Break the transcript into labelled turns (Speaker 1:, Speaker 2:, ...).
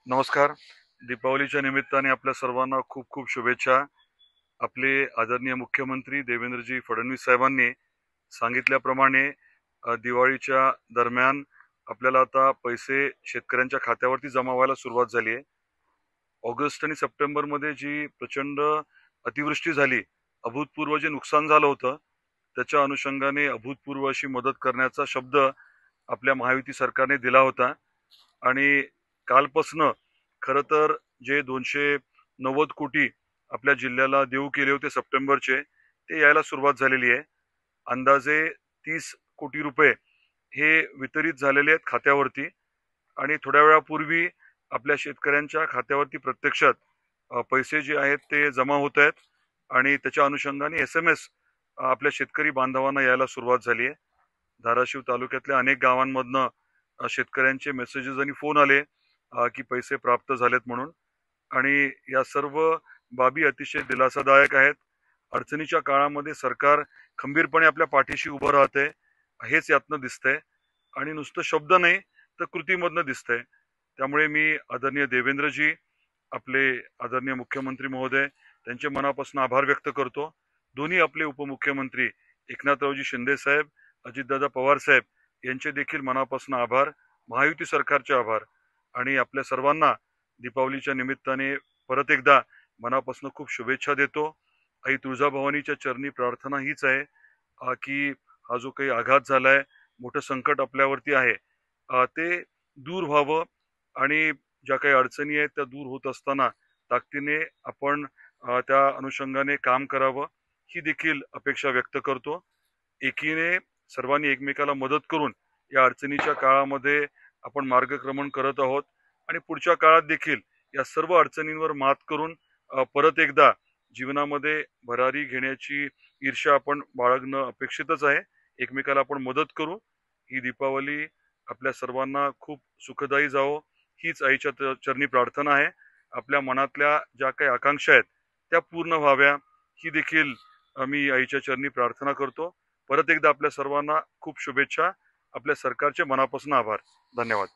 Speaker 1: नमस्कार. दीपावलीच्या निमित्ताने आपल्या सर्वांना खूप खूप शुभेच्छा. आपले आदरणीय मुख्यमंत्री देवेंद्रजी फडणवीस साहेबांनी सांगितल्याप्रमाणे दिवाळीच्या दरम्यान आपल्याला आता पैसे शेतकऱ्यांच्या खात्यावरती जमा व्हायला सुरुवात झाली आहे. ऑगस्ट आणि सप्टेंबरमध्ये जी प्रचंड अतिवृष्टी झाली, अभूतपूर्व जे नुकसान झालं होतं, त्याच्या अनुषंगाने अभूतपूर्व अशी मदत करण्याचा शब्द आपल्या महायुती सरकारने दिला होता. आणि कालपासनं खरं तर जे 290 कोटी आपल्या जिल्ह्याला देऊ केले होते सप्टेंबरचे, ते यायला सुरुवात झालेली आहे. अंदाजे 30 कोटी रुपये हे वितरित झालेले आहेत खात्यावरती. आणि थोड्या वेळापूर्वी आपल्या शेतकऱ्यांच्या खात्यावरती प्रत्यक्षात पैसे जे आहेत ते जमा होत आहेत. आणि त्याच्या अनुषंगाने SMS आपल्या शेतकरी बांधवांना यायला सुरुवात झाली आहे. धाराशिव तालुक्यातल्या अनेक गावांमधनं शेतकऱ्यांचे मेसेजेस आणि फोन आले की पैसे प्राप्त झालेत म्हणून. आणि या सर्व बाबी अतिशय दिलासादायक आहेत. अडचणीच्या काळामध्ये सरकार खंबीरपणे आपल्या पाठीशी उभं राहते, हेच यातनं दिसतंय. आणि नुसतं शब्द नाही तर कृतीमधनं दिसतंय. त्यामुळे मी आदरणीय देवेंद्रजी, आपले आदरणीय मुख्यमंत्री महोदय, त्यांचे मनापासून आभार व्यक्त करतो. दोन्ही आपले उपमुख्यमंत्री एकनाथरावजी शिंदे साहेब, अजितदादा पवार साहेब यांचे देखील मनापासून आभार. महायुती सरकारचे आभार. आणि आपल्या सर्वांना दीपावलीच्या निमित्ताने परत एकदा मनापासून खूप शुभेच्छा देतो. आई तुळजाभवानीच्या चरणी प्रार्थना हीच आहे की हा जो काही आघात झालाय, मोठं संकट आपल्यावरती आहे, ते दूर व्हावं. आणि ज्या काही अडचणी आहेत त्या दूर होत असताना ताकदीने आपण त्या अनुषंगाने काम करावं, ही देखील अपेक्षा व्यक्त करतो. एकीने सर्वांनी एकमेकाला मदत करून या अडचणीच्या काळामध्ये आपण मार्गक्रमण करत आहोत. आणि पुढच्या काळात देखील या सर्व अडचणींवर मात करून परत एकदा जीवनामध्ये भरारी घेण्याची ईर्ष्या आपण बाळगणं अपेक्षितच आहे. एकमेकाला आपण मदत करू. ही दीपावली आपल्या सर्वांना खूप सुखदायी जावो, हीच आईच्या चरणी प्रार्थना आहे. आपल्या मनातल्या ज्या काही आकांक्षा आहेत त्या पूर्ण व्हाव्या, ही देखील मी आईच्या चरणी प्रार्थना करतो. परत एकदा आपल्या सर्वांना खूप शुभेच्छा. आपल्या सरकारचे मनापासून आभार. धन्यवाद.